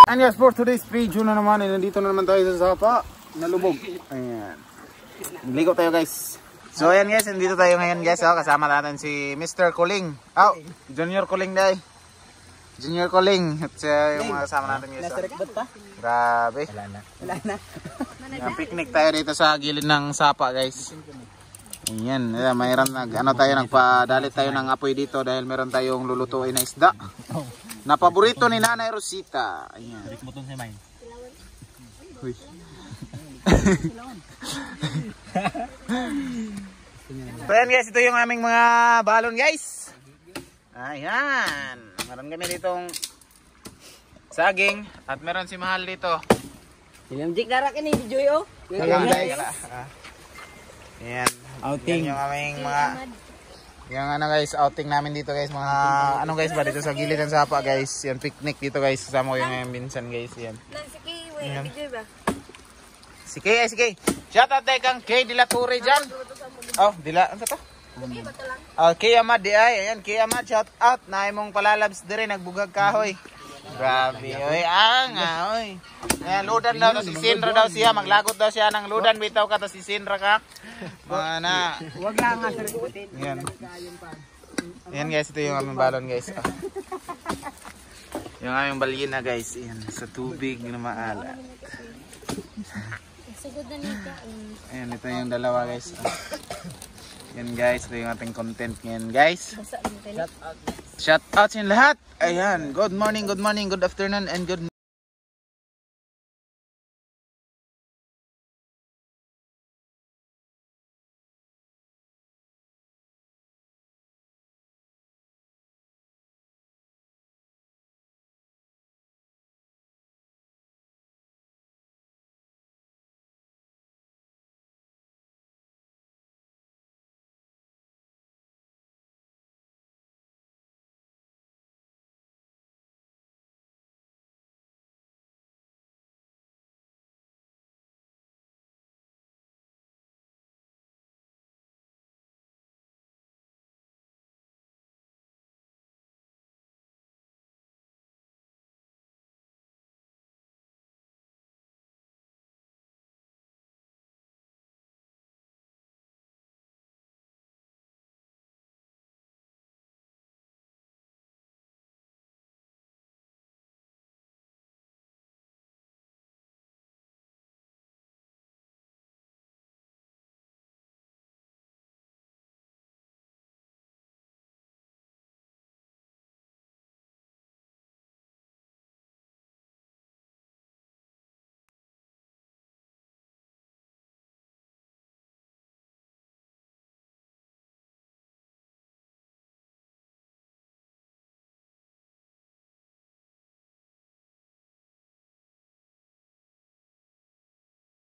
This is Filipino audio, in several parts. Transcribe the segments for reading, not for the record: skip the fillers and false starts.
And yes, for today's video na naman, nandito na naman tayo sa Sapa, nalubog. Ayan. Ligo tayo guys. So ayan guys, nandito tayo ngayon guys. Oh, kasama natin si Mr. Kuling. Oh, Junior Kuling day. Junior Kuling. At yung mga kasama natin guys. Oh. Grabe. Wala na. Yung picnic tayo dito sa gilid ng Sapa guys. Ayan, mayroon nagpadalit tayo ng apoy dito dahil meron tayong lulutuin na isda. Na paborito ni Nanay Rosita. Ayan. Uy. So ayan guys, ito yung aming mga balon guys. Ayan. Meron kami ditong saging at meron si Mahal dito. Sinamjik darak ini video yo. Ayan guys. Ayan. Outing. Yan yung aming mga yung ano guys, outing namin dito guys, mga ano guys ba dito sa gilid ng Sapa guys. Yan picnic dito guys, kasama ko yung ngayon minsan guys. Yan. Si Kay, si Kay. Shout out tayo kang Kay Dila Torre dyan. Oh, Dila, ano to? Kay Amad di ay, ayan, Kay Amad, shout out. Naay mong palalabs dire, nagbugag kahoy. Grabe, oy, oy. Ayan, ludan daw, si Sindra daw siya, maglagot daw siya ng ludan, bitaw ka, si Sindra ka. Mga na. Huwag lang nga sir. Ayan. Ayan guys, ito yung aming balon guys. Yung aming balyena guys, ayan, sa tubig na maalat. Ayan, ito yung dalawa guys. Ayan guys, ito yung ating content ngayon guys. Shout out sa lahat. Ayan, good morning, good afternoon, and good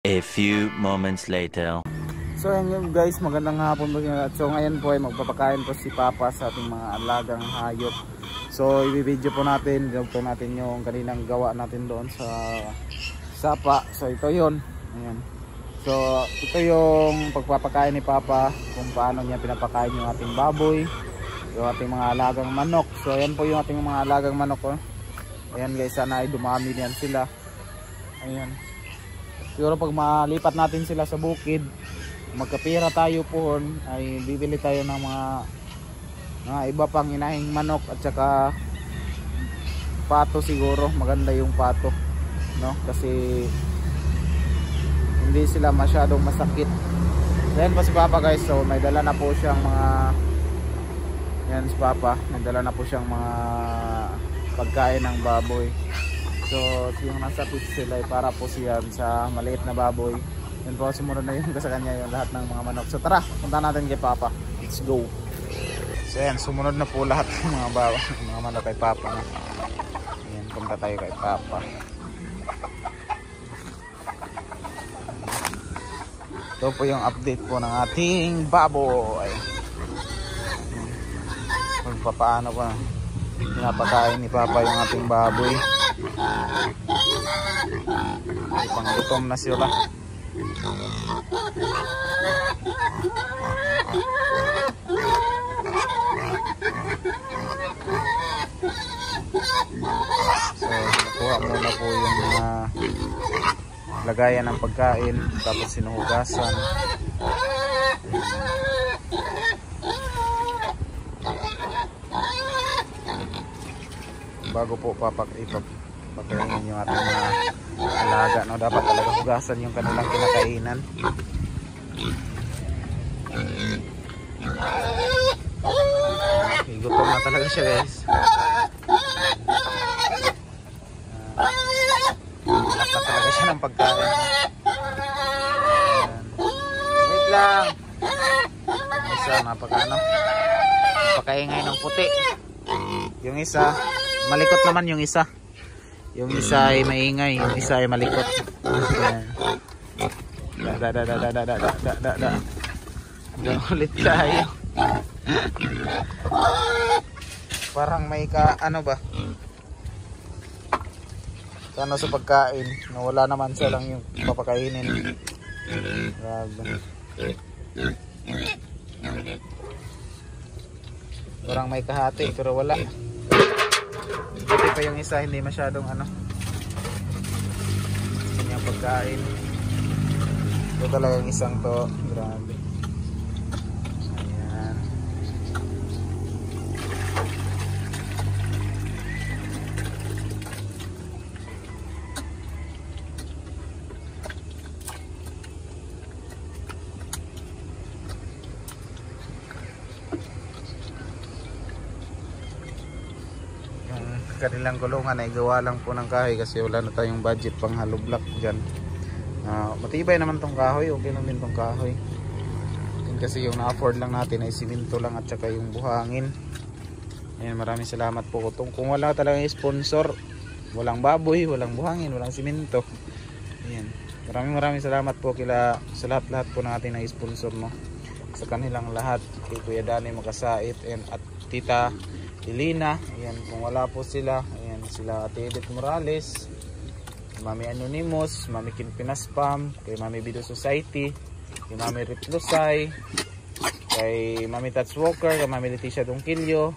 A few moments later. So ayan guys, magandang hapon po. So ngayon po ay magpapakain po si Papa sa ating mga alagang hayop. So i-video po natin, gawin natin yung kaninang gawa natin doon sa Sapa. So ito yun. Ayan. So ito yung pagpapakain ni Papa, kung paano niya pinapakain yung ating baboy, yung ating mga alagang manok. So ayan po yung ating mga alagang manok. Oh. Ayan guys, sana ay dumami niyan sila. Ayan. Siguro pag malipat natin sila sa bukid, magkapira tayo po, ay bibili tayo ng mga iba pang inahing manok at saka pato siguro. Maganda yung pato, no? Kasi hindi sila masyadong masakit. Then po si Papa guys, so may dala na po siyang mga, yan si Papa, may dala na po siyang mga pagkain ng baboy. So yung nasa pits sila ay para po siya sa maliit na baboy. Yan po, sumunod na yung sa kanya yung lahat ng mga manok. So tara, punta natin kay Papa. Let's go. So yan, sumunod na po lahat ng mga manok kay Papa. Yan, punta tayo kay Papa. Ito po yung update po ng ating baboy. Kung paano pa pinapakain ni Papa yung ating baboy. Panggutom na sila. So, kinuha muna po yung mga lagayan ng pagkain, tapos sinuhugasan. Bago po ipapakainin yung ating mga alaga, no? Dapat talaga hugasan yung kanilang kinakainan. Gutom na talaga siya, guys. Dapat talaga siya ng pagkain. Wait lang. Isa, napakaingay ng puti. Yung isa, malikot naman yung isa. Yung isa ay maingay, yung isa ay malikot. Ulit tayo. Parang may ano ba? Sana sa pagkain, nawala naman siya lang yung papakainin. Grabe. Parang may kahati pero wala. Buti pa yung isa, hindi masyadong ano. Yung pagkain. Ito talagang isang to. Grabe. Ayan. Kanilang kulungan ay gawa lang po ng kahoy kasi wala na tayong budget pang hollow block dyan. Matibay naman tong kahoy, okay lang din tong kahoy. Kasi yung na-afford lang natin ay siminto lang at saka yung buhangin. Ayan, maraming salamat po. Kung wala talagang sponsor, walang baboy, walang buhangin, walang siminto. Ayan, maraming salamat po sa lahat po ng ating na-sponsor, no? Sa kanilang lahat, kay Kuya Danny Makasait at Tita Elena. Ayan, kung wala po sila, ayan, sila Ate Edith Morales, Mami Anonymous, Mami Kim Pinaspam, kay Mami Bido Society, kay Mami Ritlusay, kay Mami Tats Walker, kay Mami Leticia Dongkilyo.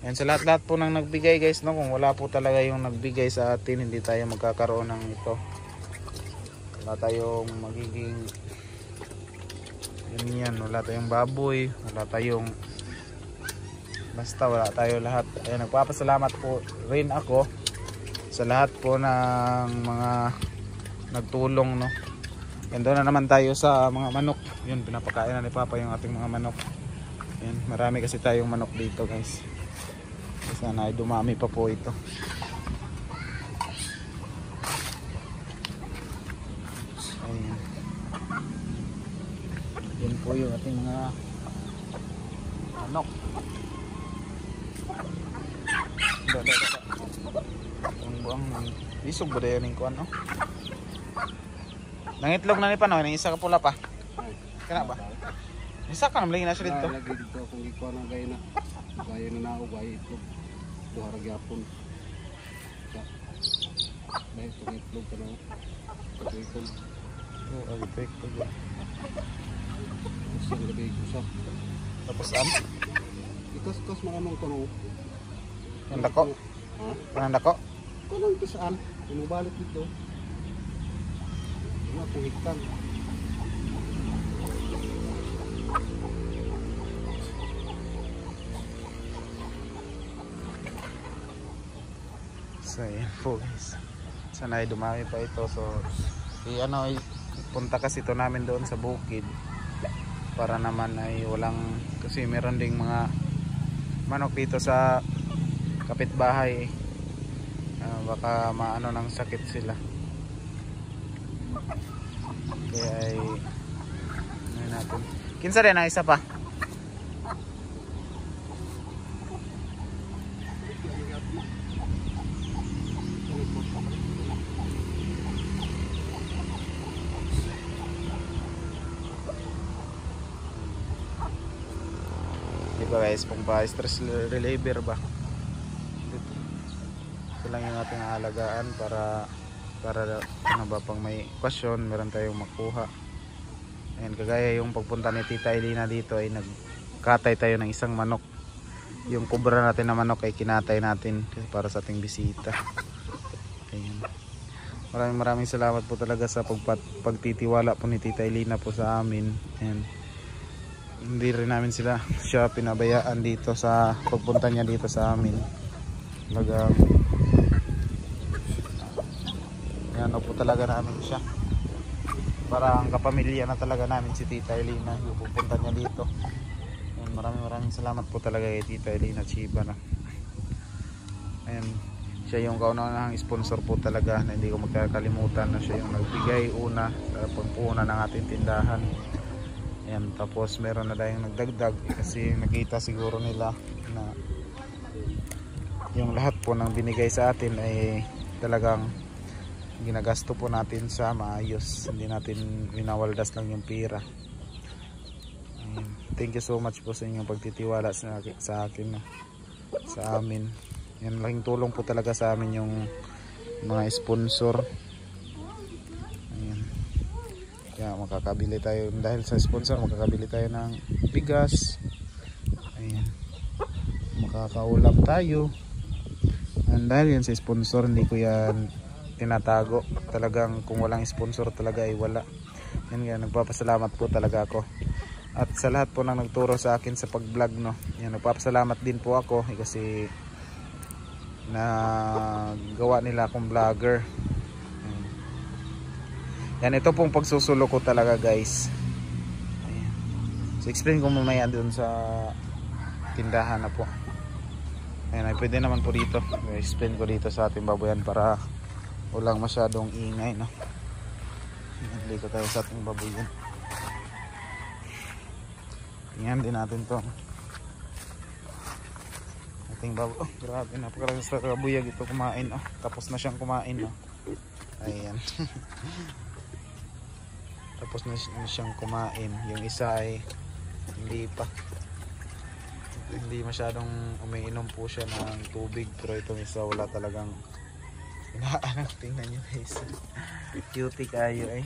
Ayan, sa lahat po nang nagbigay, guys, no? Kung wala po talaga yung nagbigay sa atin, hindi tayo magkakaroon ng ito. Wala tayong magiging yan, wala tayong baboy, wala tayong basta wala tayo lahat. Ayan, nagpapasalamat po rin ako sa lahat po ng mga nagtulong, no? Yan, doon na naman tayo sa mga manok. Yun, pinapakain na ni Papa yung ating mga manok. Yan, marami kasi tayong manok dito, guys. Sana ay dumami pa po ito. Ayan. Yan po yung ating mga manok. Ang buang isog ba yan yung kuwan, no? Nangitlog na ni pa, no? Nang isa ka pula pa. Kaya ba? Isa ka naman lagi na siya dito. Lagi dito kung ikuha ng gaya na. Gaya na nao, gaya itlog. Duharag yapon. Dahil itong itlog ka na. Ito itlog. Oo, ito itlog. Tapos yung gabi usap. Tapos an? Ikas-kas makamang ka no. Ang dako? Ang dako? Ito lang kisaan. Pinubalik dito. Ano kung hiktan. So yan po, guys. Sana ay dumami pa ito. So punta kasi ito namin doon sa bukid para naman ay walang, kasi meron ding mga manok dito sa kapitbahay. Baka maano ng sakit sila. Kaya ay ano natin. Kinsa rin ang isa pa? Diba guys, pang stress reliever ba? Ito lang yung ating alagaan para ano ba, pang may okasyon meron tayong makuha. Ayan, kagaya yung pagpunta ni Tita Elena dito ay nagkatay tayo ng isang manok. Yung kubra natin na manok ay kinatay natin para sa ating bisita. Ayan. Maraming salamat po talaga sa pagtitiwala po ni Tita Elina po sa amin. And hindi rin namin siya pinabayaan dito sa pagpunta niya dito sa amin. Talagang yan po talaga namin siya. Parang kapamilya na talaga namin si Tita Elina yung pupunta niya dito. And maraming salamat po talaga kay Tita Elina Chiba na. Ayan. Siya yung kaunang sponsor po talaga na hindi ko magkakalimutan na siya yung nagbigay una sa pagpunan ng ating tindahan. Ayan, tapos meron na tayong nagdagdag kasi nakita siguro nila na yung lahat po ng binigay sa atin ay talagang ginagasto po natin sa maayos. Hindi natin winawaldas lang yung pera. Ayan. Thank you so much po sa inyong pagtitiwala sa akin, sa amin. Yan, laking tulong po talaga sa amin yung mga sponsor. Ayan. Kaya makakabili tayo dahil sa sponsor, makakabili tayo ng bigas. Ayan. Makakaulam tayo. And dahil yan sa sponsor, hindi ko yan tinatago. Talagang kung walang sponsor talaga ay wala. Yan nga, nagpapasalamat po talaga ako. At sa lahat po nang nagturo sa akin sa pag-vlog, no. Yan, nagpapasalamat din po ako kasi na gawa nila akong vlogger. Yan, ito pong pagsusulo ko talaga, guys. Ayan. So explain ko mamaya dun sa tindahan na po. Ayan, ay pwede naman po dito. Explain ko dito sa ating baboyan para walang masyadong ingay, no. Dito tayo sa ating baboyan. Tingnan din natin to. Oh, grabe, napakaraming sa kabuyag ito kumain. Oh, tapos na siyang kumain. Oh. Ayan. Tapos na siyang kumain. Yung isa ay hindi pa. Hindi masyadong umiinom po siya ng tubig. Pero itong isa wala talagang inaanang. Tingnan nyo, guys. Cutie kayo eh.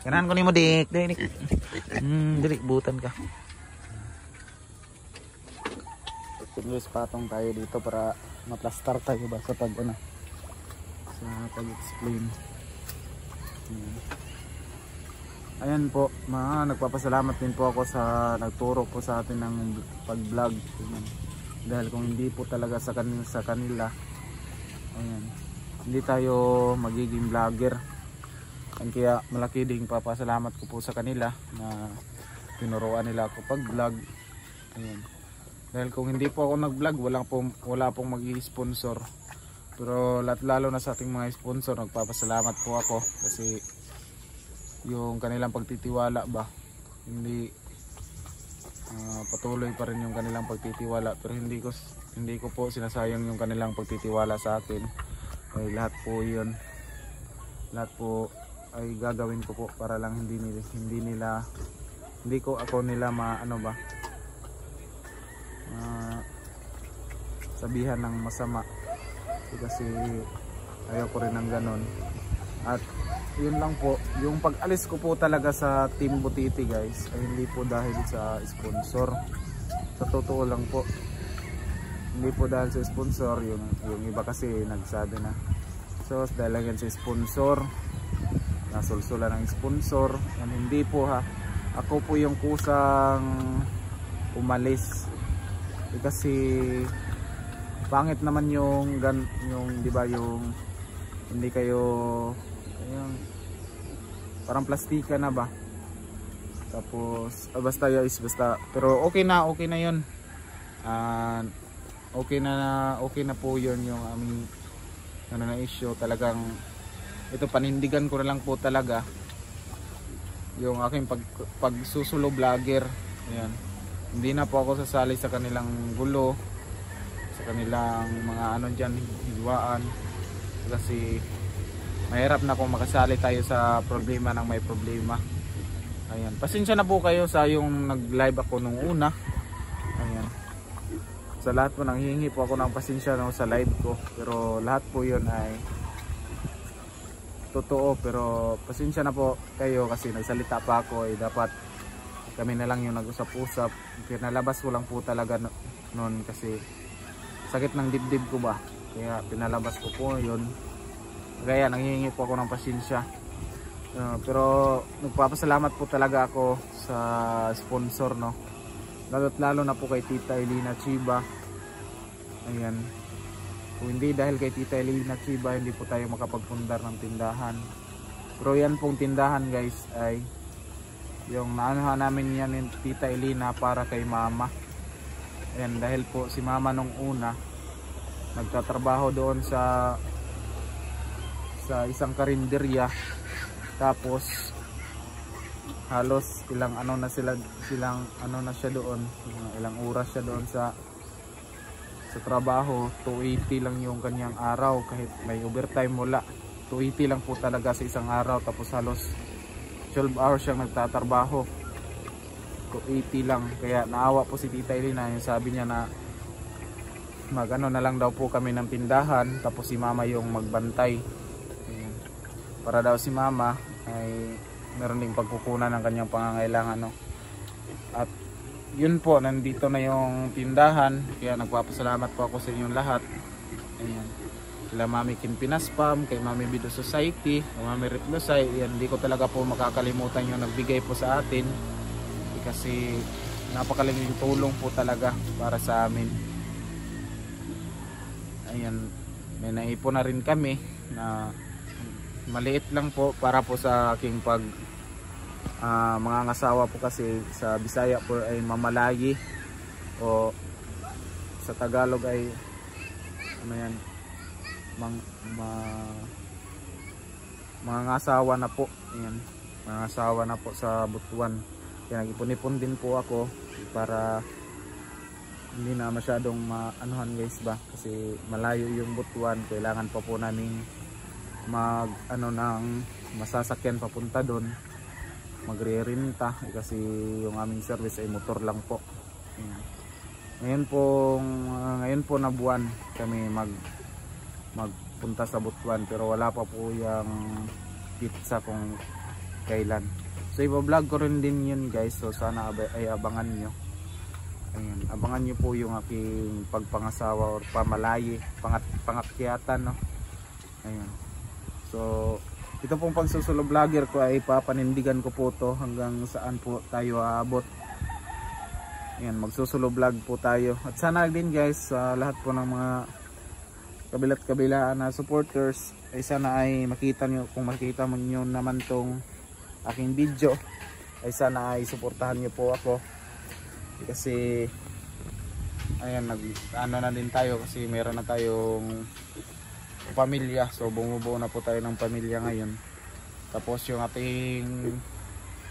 Ganahan ko ni mo, dik. Dili, butan ka. Luis patong tayo dito para maplastar tayo ba sa pag pag-explain. Ayan po, nagpapasalamat din po ako sa nagturo po sa atin ng pag-vlog. Dahil kung hindi po talaga sa kanila, ayan, hindi tayo magiging vlogger. And kaya malaki ding papasalamat ko po sa kanila na tinuruan nila ako pag-vlog. Ayan. Dahil kung hindi po ako nag-vlog, wala pong mag-i-sponsor. Pero lalo na sa ating mga sponsor, nagpapasalamat po ako kasi yung kanilang pagtitiwala ba, hindi patuloy pa rin yung kanilang pagtitiwala. Pero hindi ko po sinasayang yung kanilang pagtitiwala sa akin. Ay lahat po ay gagawin ko po para lang hindi ko nila sabihan ng masama kasi ayaw ko rin ng ganon. At yun lang po, yung pag-alis ko po talaga sa Team Butiti, guys, ay hindi po dahil sa sponsor. Sa totoo lang po, hindi po dahil sa sponsor. Yung iba kasi nagsabi na so dahil lang sa sponsor, nasulsula ng sponsor. And hindi po ha, ako po yung kusang umalis kasi pangit naman yung di ba yung hindi kayo yung parang plastika na ba, tapos basta pero okay na yun. Okay na po yun yung aming na issue. Talagang ito panindigan ko na lang po talaga yung aking pagsusulo vlogger. Ayan, hindi na po ako sasali sa kanilang gulo, sa kanilang mga dyan, higwaan, kasi mahirap na kung makasali tayo sa problema ng may problema. Ayan, pasensya na po kayo sa yung nag-live ako nung una. Ayan, sa lahat po nanghihingi po ako ng pasensya sa live ko, pero lahat po yun ay totoo. Pero pasensya na po kayo kasi nagsalita pa ako, dapat kami na lang yung nag-usap-usap. Pinalabas ko lang po talaga noon kasi sakit ng dibdib ko ba, kaya pinalabas ko po yun. Kaya nanghihingi po ako ng pasensya. Pero nagpapasalamat po talaga ako sa sponsor, no. Lalo na po kay Tita Elina Chiba. Ayan. Kung hindi dahil kay Tita Elina Chiba, hindi po tayo makapagpundar ng tindahan. Pero yan pong tindahan guys ay yung naanohan namin yan ni Tita Elina para kay Mama. Ayan, dahil po si Mama nung una nagtatrabaho doon sa isang karinderya, tapos halos ilang ano na siya doon, ilang oras siya doon sa trabaho. 280 lang yung kanyang araw, kahit may overtime wala. 280 lang po talaga sa isang araw, tapos halos 12 hours siyang nagtatrabaho. 280 lang. Kaya naawa po si Tita Elina, yung sabi niya na magano na lang daw po kami ng tindahan, tapos si Mama yung magbantay. Ayan. Para daw si Mama ay meron ding pagkukunan ng kanyang pangangailangan, no? At yun po, nandito na yung tindahan. Kaya nagpapasalamat po ako sa inyong lahat. Ayan. Kila Mami Kin Pinaspam, kay Mami Bido Society, kay Mami Riplosay. Yan, hindi ko talaga po makakalimutan yung nagbigay po sa atin, kasi napakalaking tulong po talaga para sa amin. Ayan, may naipon na rin kami na maliit lang po para po sa aking mga ngasawa po, kasi sa Bisaya po ay mamalayi, o sa Tagalog ay ano yan, mga ngasawa na po. Ayan, mga ngasawa na po sa Butuan. Kaya nag-ipon-ipon din po ako para hindi na masyadong maanuhan guys ba, kasi malayo yung Butuan. Kailangan pa po namin ng masasakyan papunta doon, magre-renta, kasi yung aming service ay motor lang po. Ayan. Ngayon po na buwan kami magpunta sa Butuan, pero wala pa po yung pizza kung kailan. So iba-vlog ko rin din yun guys, so sana ay abangan nyo. Ayan, abangan nyo po yung aking pagpangasawa or pamalayi, pangakyatan, no? Ayan. So ito pong pagsusulo vlogger ko ay papanindigan ko po to hanggang saan po tayo aabot. Ayan, magsusulo vlog po tayo. At sana din guys, sa lahat po ng mga kabilat kabilaan na supporters, ay sana ay makita nyo, kung makita mo nyo naman tong aking video, ay sana ay suportahan nyo po ako. Kasi ayan, ano na din tayo, kasi meron na tayong pamilya. So bumubuo na po tayo ng pamilya ngayon. Tapos yung ating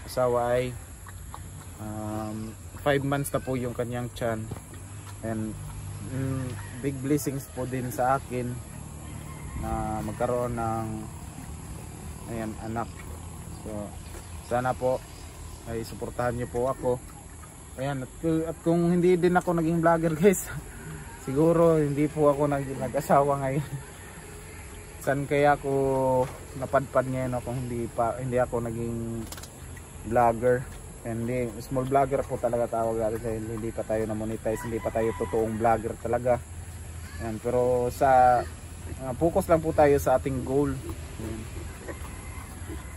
asawa ay 5 months na po yung kanyang tiyan. And big blessings po din sa akin na magkaroon ng anak. So sana po ay suportahan niyo po ako. Ayan, at kung hindi din ako naging vlogger guys, siguro hindi po ako nag-asawa ngayon. San kaya ako napadpad ngayon kung hindi ako naging vlogger. Hindi, small vlogger po talaga tawag natin, dahil hindi pa tayo na-monetize, hindi pa tayo totoong vlogger talaga. Ayan, pero sa focus lang po tayo sa ating goal. Ayan.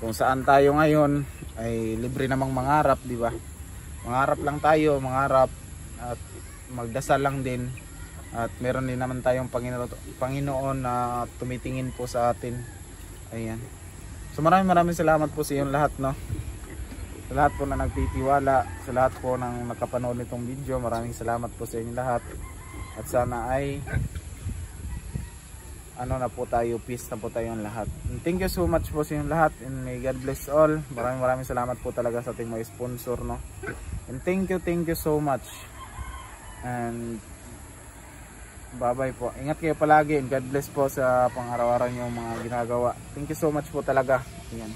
Kung saan tayo ngayon ay libre namang mangarap, di ba? Mangarap lang tayo, mangarap at magdasal lang din. At meron din naman tayong Panginoon na tumitingin po sa atin. Ayan. So maraming salamat po sa inyong lahat, no? Sa lahat po na nagtitiwala, sa lahat po ng nakapanood nitong video, maraming salamat po sa inyong lahat. At sana ay na po tayo, peace na po tayong lahat. And thank you so much po sa inyong lahat, and may God bless all. Maraming salamat po talaga sa ating mga sponsor, no? And thank you so much. And bye bye po. Ingat kayo palagi, and God bless po sa pang-araw-araw nyo mga ginagawa. Thank you so much po talaga. Ayan.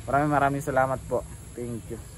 Maraming salamat po. Thank you.